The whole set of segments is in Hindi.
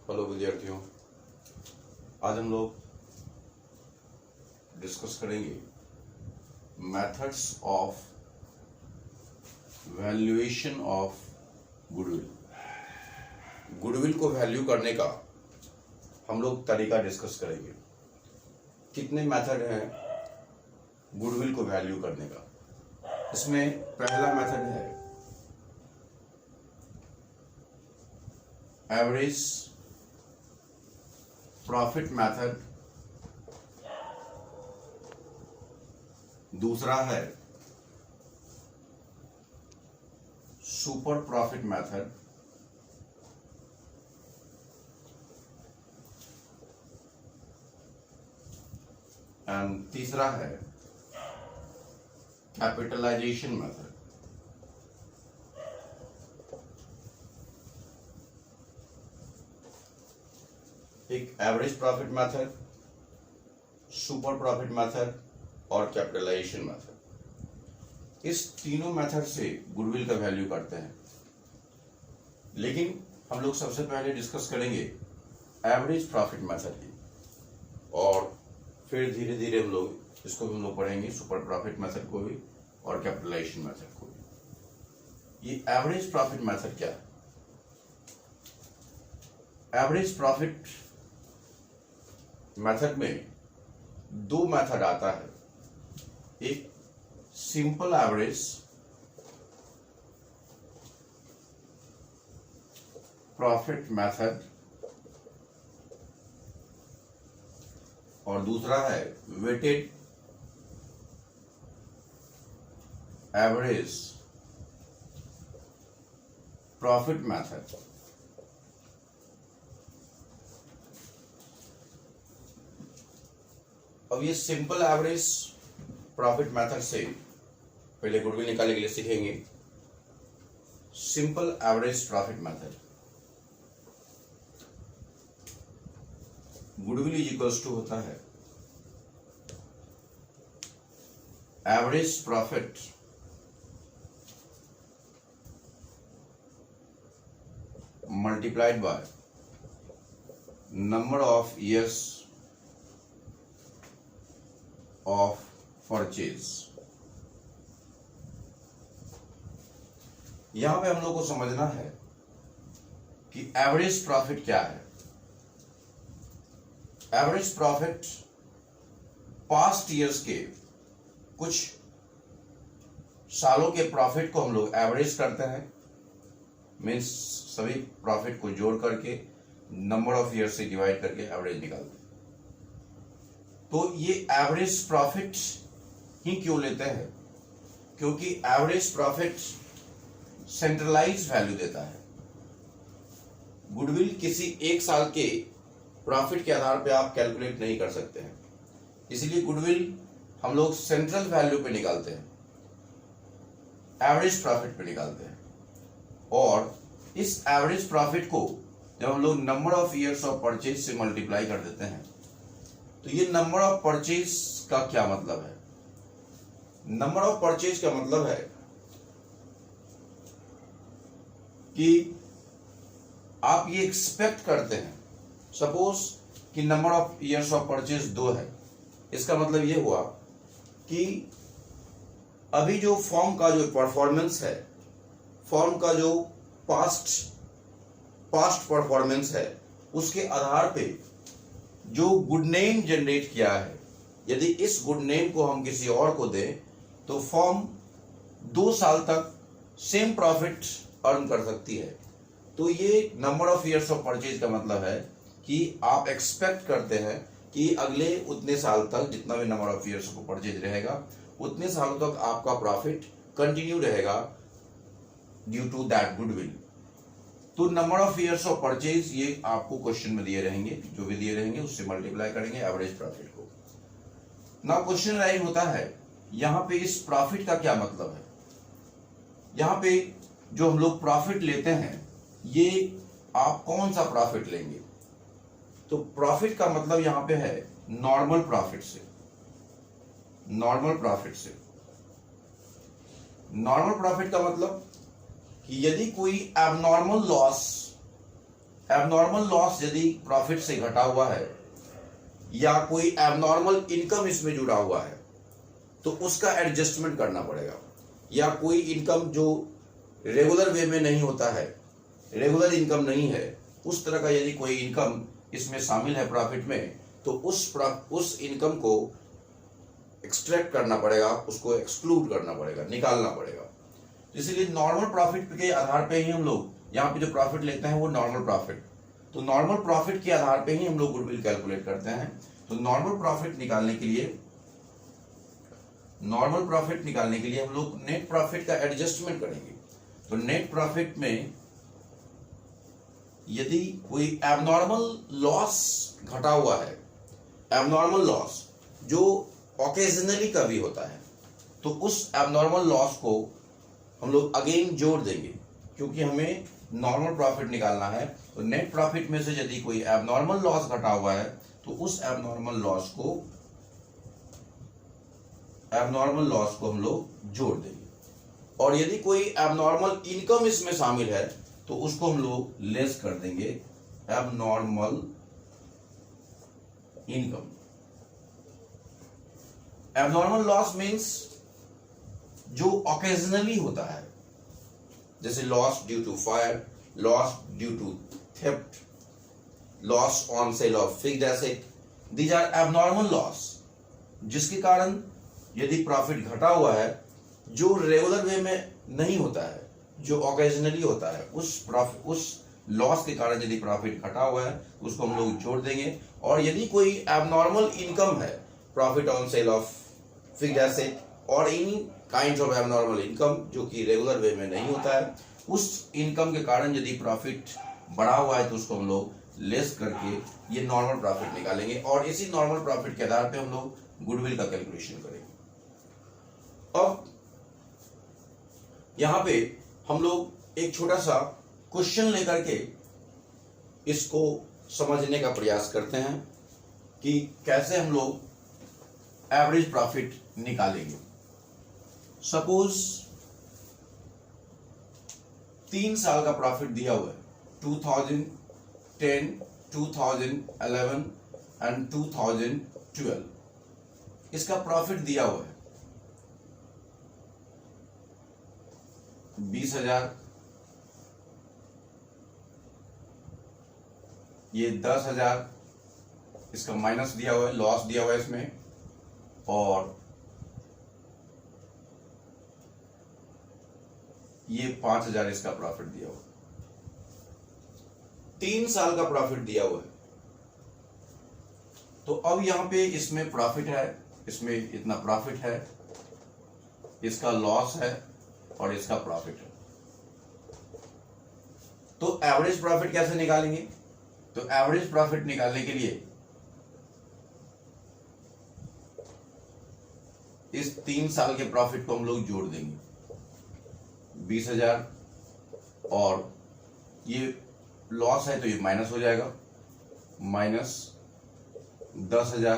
हेलो विद्यार्थियों, आज हम लोग डिस्कस करेंगे methods of valuation of goodwill. Goodwill को वैल्यू करने का हम लोग तरीका डिस्कस करेंगे। कितने मेथड हैं गुडविल को वैल्यू करने का। इसमें पहला मेथड है एवरेज प्रॉफिट मेथड, दूसरा है सुपर प्रॉफिट मेथड, एंड तीसरा है कैपिटलाइजेशन मेथड। एक average profit method, super profit method और कैपिटलाइजेशन मेथड। इस तीनों मेथड से गुडविल का वैल्यू करते हैं, लेकिन हम लोग सबसे पहले डिस्कस करेंगे एवरेज प्रॉफिट मेथड की, और फिर धीरे धीरे हम लोग इसको भी हम लोग पढ़ेंगे, सुपर प्रॉफिट मेथड को भी और कैपिटलाइजेशन मेथड को भी। ये एवरेज प्रॉफिट मेथड क्या है? एवरेज प्रॉफिट मेथड में दो मेथड आता है, एक सिंपल एवरेज प्रॉफिट मेथड और दूसरा है वेटेड एवरेज प्रॉफिट मेथड। अब ये सिंपल एवरेज प्रॉफिट मेथड से पहले गुडविल निकालने के लिए सीखेंगे। Simple average profit method, goodwill is equals to होता है average profit multiplied by number of years of purchase. यहां पे हम लोग को समझना है कि एवरेज प्रॉफिट क्या है। एवरेज प्रॉफिट पास्ट ईयर्स के, कुछ सालों के प्रॉफिट को हम लोग एवरेज करते हैं, मीन्स सभी प्रॉफिट को जोड़ करके नंबर ऑफ ईयर्स से डिवाइड करके एवरेज निकालते हैं। तो ये एवरेज प्रॉफिट ही क्यों लेते हैं? क्योंकि एवरेज प्रॉफिट सेंट्रलाइज वैल्यू देता है। गुडविल किसी एक साल के प्रॉफिट के आधार पे आप कैलकुलेट नहीं कर सकते हैं, इसलिए गुडविल हम लोग सेंट्रल वैल्यू पे निकालते हैं, एवरेज प्रॉफिट पे निकालते हैं। और इस एवरेज प्रॉफिट को जब हम लोग number of years of purchase से मल्टीप्लाई कर देते हैं, तो ये नंबर ऑफ परचेज का क्या मतलब है? नंबर ऑफ परचेज का मतलब है कि आप ये एक्सपेक्ट करते हैं, सपोज कि number of years of purchase 2 है। इसका मतलब ये हुआ कि अभी जो फॉर्म का जो परफॉर्मेंस है, फॉर्म का जो पास्ट परफॉर्मेंस है, उसके आधार पे जो गुड नेम जनरेट किया है, यदि इस गुड नेम को हम किसी और को दें तो फॉर्म 2 साल तक सेम प्रॉफिट अर्न कर सकती है। तो ये number of years of purchase का मतलब है कि आप एक्सपेक्ट करते हैं कि अगले उतने साल तक जितना भी number of years of purchase रहेगा, उतने सालों तक आपका प्रॉफिट कंटिन्यू रहेगा ड्यू टू दैट गुडविल। तो number of years of purchase ये आपको क्वेश्चन में दिए रहेंगे, जो भी दिए रहेंगे उससे मल्टीप्लाई करेंगे एवरेज प्रॉफिट को। नाउ क्वेश्चन राइज होता है यहां पे इस प्रॉफिट का क्या मतलब है। यहां पे जो हम लोग प्रॉफिट लेते हैं, ये आप कौन सा प्रॉफिट लेंगे? तो प्रॉफिट का मतलब यहां पे है नॉर्मल प्रॉफिट से। नॉर्मल प्रॉफिट का मतलब कि यदि कोई एबनॉर्मल लॉस एबनॉर्मल लॉस यदि प्रॉफिट से घटा हुआ है या कोई एबनॉर्मल इनकम इसमें जुड़ा हुआ है तो उसका एडजस्टमेंट करना पड़ेगा, या कोई इनकम जो रेगुलर वे में नहीं होता है, रेगुलर इनकम नहीं है, उस तरह का यदि कोई इनकम इसमें शामिल है प्रॉफिट में तो उस इनकम को एक्सट्रैक्ट करना पड़ेगा, उसको एक्सक्लूड करना पड़ेगा, निकालना पड़ेगा। इसीलिए नॉर्मल प्रॉफिट के आधार पे ही हम लोग यहाँ पे जो प्रॉफिट लेते हैं वो नॉर्मल प्रॉफिट, तो नॉर्मल प्रॉफिट के आधार पे ही हम लोग गुडविल कैलकुलेट करते हैं। तो नॉर्मल प्रॉफिट निकालने के लिए हम लोग नेट प्रॉफिट का एडजस्टमेंट करेंगे। तो नेट प्रॉफिट में यदि कोई एबनॉर्मल लॉस घटा हुआ है, एबनॉर्मल लॉस जो ओकेजनली कभी होता है, तो उस एबनॉर्मल लॉस को हम लोग अगेन जोड़ देंगे, क्योंकि हमें नॉर्मल प्रॉफिट निकालना है। तो नेट प्रॉफिट में से यदि कोई एबनॉर्मल लॉस घटा हुआ है तो उस एबनॉर्मल लॉस को हम लोग जोड़ देंगे, और यदि कोई एबनॉर्मल इनकम इसमें शामिल है तो उसको हम लोग लेस कर देंगे, abnormal income. Abnormal loss means जो ओकेजनली होता है, जैसे loss due to fire, loss due to theft, loss on sale of fixed asset, these are abnormal loss, जिसके कारण यदि प्रॉफिट घटा हुआ है जो रेगुलर वे में नहीं होता है, जो ओकेजनली होता है, उस लॉस के कारण यदि प्रॉफिट घटा हुआ है उसको हम लोग जोड़ देंगे। और यदि कोई एबनॉर्मल इनकम है, profit on sale of fixed asset और any kind of abnormal income जो कि रेगुलर वे में नहीं होता है, उस इनकम के कारण यदि प्रॉफिट बढ़ा हुआ है तो उसको हम लोग लेस करके ये नॉर्मल प्रॉफिट निकालेंगे, और इसी नॉर्मल प्रॉफिट के आधार पे हम लोग गुडविल का कैलकुलेशन करेंगे। अब यहां पे हम लोग एक छोटा सा क्वेश्चन लेकर के इसको समझने का प्रयास करते हैं कि कैसे हम लोग एवरेज प्रॉफिट निकालेंगे। सपोज 3 साल का प्रॉफिट दिया हुआ है, 2010, 2011 एंड 2012, इसका प्रॉफिट दिया हुआ है 20,000, ये 10,000, इसका माइनस दिया हुआ है, लॉस दिया हुआ है इसमें, और ये 5,000 इसका प्रॉफिट दिया हुआ है। 3 साल का प्रॉफिट दिया हुआ है। तो अब यहां पे इसमें प्रॉफिट है, इसमें इतना प्रॉफिट है, इसका लॉस है और इसका प्रॉफिट है। तो एवरेज प्रॉफिट कैसे निकालेंगे? तो एवरेज प्रॉफिट निकालने के लिए इस 3 साल के प्रॉफिट को हम लोग जोड़ देंगे, 20,000, और ये लॉस है तो ये माइनस हो जाएगा, माइनस 10,000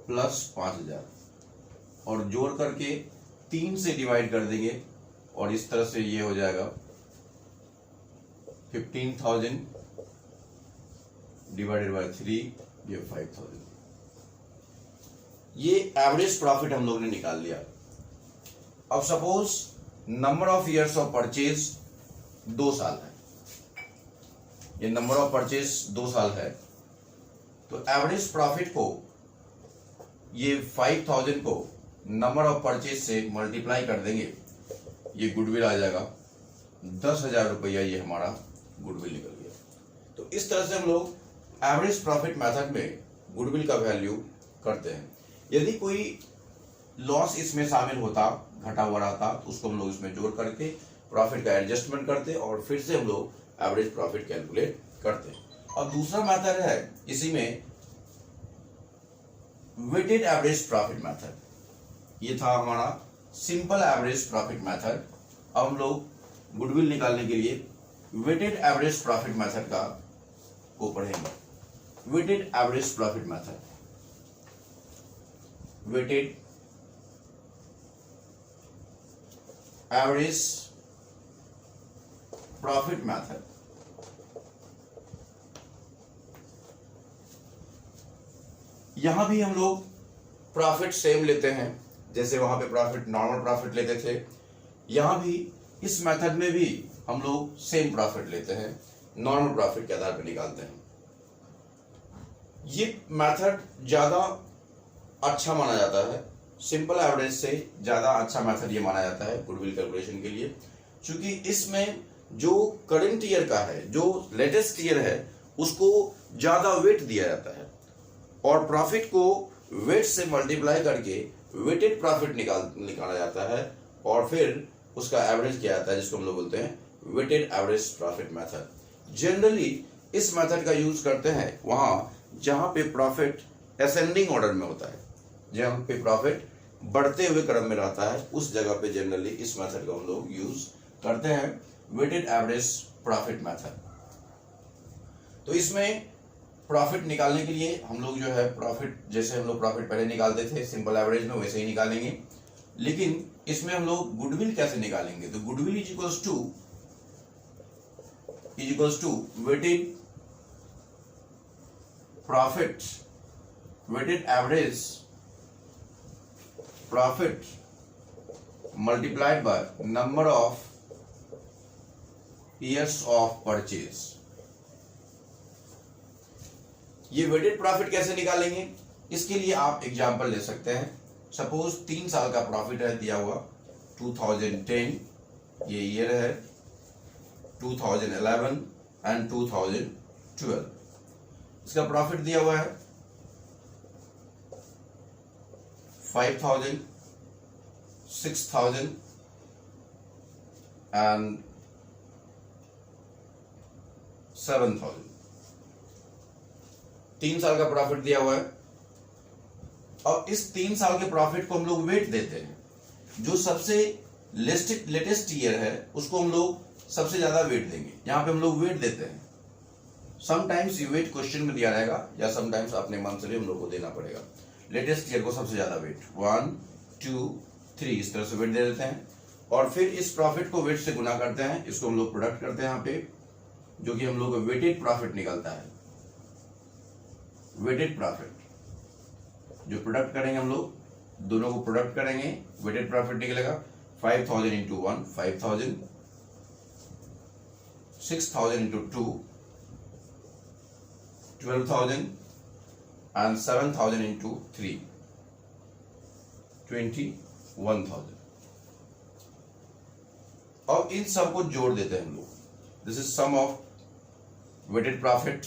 प्लस 5,000, और जोड़ करके 3 से डिवाइड कर देंगे, और इस तरह से ये हो जाएगा 15,000 डिवाइडेड बाय 3, ये 5,000। ये एवरेज प्रॉफिट हम लोग ने निकाल लिया। अब suppose number of years of purchase 2 साल है, ये नंबर ऑफ परचेज 2 साल है, तो एवरेज प्रॉफिट को ये 5,000 को नंबर ऑफ परचेज से मल्टीप्लाई कर देंगे, ये गुडविल आ जाएगा, 10,000 रुपया ये हमारा गुडविल निकल गया। तो इस तरह से हम लोग एवरेज प्रॉफिट मेथड में गुडविल का वैल्यू करते हैं। यदि कोई लॉस इसमें शामिल होता, घटा हुआ रहता, तो उसको हम लोग इसमें जोड़ करके प्रॉफिट का एडजस्टमेंट करते और फिर से हम लोग एवरेज प्रॉफिट कैलकुलेट करते हैं। और दूसरा मेथड है इसी में वेटेड एवरेज प्रॉफिट मेथड। ये था हमारा सिंपल एवरेज प्रॉफिट मेथड। अब हम लोग गुडविल निकालने के लिए वेटेड एवरेज प्रॉफिट मेथड का को पढ़ेंगे। Weighted average profit method, weighted average profit method. यहां भी हम लोग प्रॉफिट सेम लेते हैं, जैसे वहां पे प्रॉफिट नॉर्मल प्रॉफिट लेते थे, यहां भी इस मेथड में भी हम लोग सेम प्रॉफिट लेते हैं, नॉर्मल प्रॉफिट के आधार पर निकालते हैं। ये मेथड ज्यादा अच्छा माना जाता है, सिंपल एवरेज से ज्यादा अच्छा मेथड ये माना जाता है गुडविल कैलकुलेशन के लिए, क्योंकि इसमें जो करंट ईयर का है, जो लेटेस्ट ईयर है, उसको ज्यादा वेट दिया जाता है और प्रॉफिट को वेट से मल्टीप्लाई करके वेटेड प्रॉफिट निकाला जाता है और फिर उसका एवरेज किया जाता है, जिसको हम लोग बोलते हैं weighted average profit method. Generally इस मेथड का यूज करते हैं वहां जहां पे प्रॉफिट असेंडिंग ऑर्डर में होता है, जहां पे प्रॉफिट बढ़ते हुए क्रम में रहता है, उस जगह पे जनरली इस मेथड का हम लोग यूज करते हैं, वेटेड एवरेज प्रॉफिट मेथड। तो इसमें प्रॉफिट निकालने के लिए हम लोग जो है प्रॉफिट, जैसे हम लोग प्रॉफिट पहले निकालते थे सिंपल एवरेज में, वैसे ही निकालेंगे, लेकिन इसमें हम लोग गुडविल कैसे निकालेंगे? तो goodwill is equals to weighted profit, weighted average profit multiplied by number of years of purchase. ये वेटेड प्रॉफिट कैसे निकालेंगे? इसके लिए आप एग्जांपल ले सकते हैं। सपोज 3 साल का प्रॉफिट है दिया हुआ, 2010 ये ईयर है, 2011 एंड 2012 इसका प्रॉफिट दिया हुआ है 5,000, 6,000 एंड 7,000। 3 साल का प्रॉफिट दिया हुआ है। अब इस 3 साल के प्रॉफिट को हम लोग वेट देते हैं, जो सबसे लेटेस्ट ईयर है उसको हम लोग सबसे ज्यादा वेट देंगे, यहां पे हम लोग वेट देते हैं। समटाइम्स ये वेट क्वेश्चन में दिया रहेगा या समटाइम्स अपने मन से भी हम लोग को देना पड़ेगा। लेटेस्ट ईयर को सबसे ज्यादा वेट 1, 2, 3 इस तरह से वेट दे देते हैं और फिर इस प्रॉफिट को वेट से गुना करते हैं, इसको हम लोग प्रोडक्ट करते हैं यहाँ पे, जो कि हम लोग वेटेड प्रॉफिट निकलता है। वेटेड प्रॉफिट जो प्रोडक्ट करेंगे हम लोग, दोनों को प्रोडक्ट करेंगे, वेटेड प्रॉफिट निकलेगा 5,000 इंटू 1 5,000, 6,000 इंटू 2 12,000 एंड 7,000 इंटू 3 21,000। अब इन सब को जोड़ देते हैं हम लोग। This is sum of weighted profit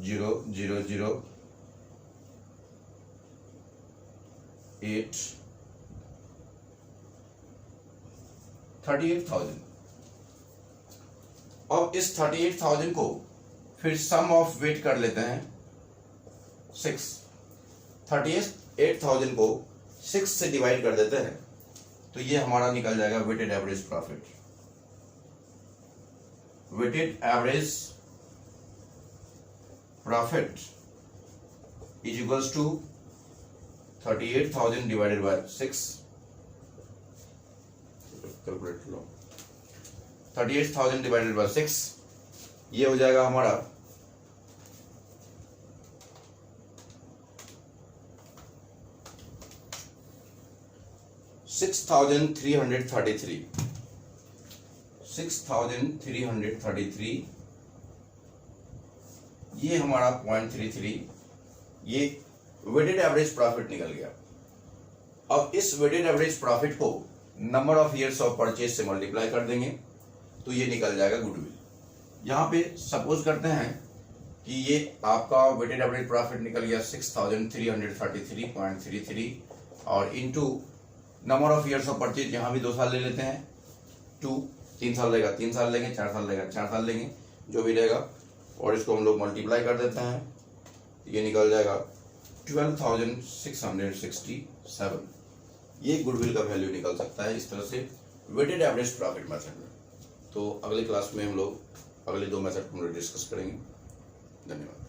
0 0 0 8 38,000। अब इस 38,000 को फिर सम ऑफ वेट कर लेते हैं 6। 38,000 को 6 से डिवाइड कर देते हैं, तो ये हमारा निकल जाएगा weighted average profit. Weighted average profit is equals to 38,000 divided by 6। Calculate लो, 38,000 डिवाइडेड बाय 6, ये हो जाएगा हमारा 6,333। 6,333 ये हमारा 0.33, ये वेटेड एवरेज प्रॉफिट निकल गया। अब इस वेटेड एवरेज प्रॉफिट को number of years of purchase से मल्टीप्लाई कर देंगे तो ये निकल जाएगा गुडविल। यहाँ पे सपोज करते हैं कि ये आपका वेटेड एवरेज प्रॉफिट निकल गया 6,333.33 और into number of years of purchase, यहाँ भी 2 साल ले लेते हैं, 2 3 साल लेगा 3 साल लेंगे, 4 साल लेगा 4 साल लेंगे, जो भी रहेगा, और इसको हम लोग मल्टीप्लाई कर देते हैं, ये निकल जाएगा 12,667। ये गुडविल का वैल्यू निकल सकता है इस तरह से वेटेड एवरेज प्रॉफिट मेथड में। तो अगले क्लास में हम लोग अगले 2 मेथड को हम लोग डिस्कस करेंगे। धन्यवाद।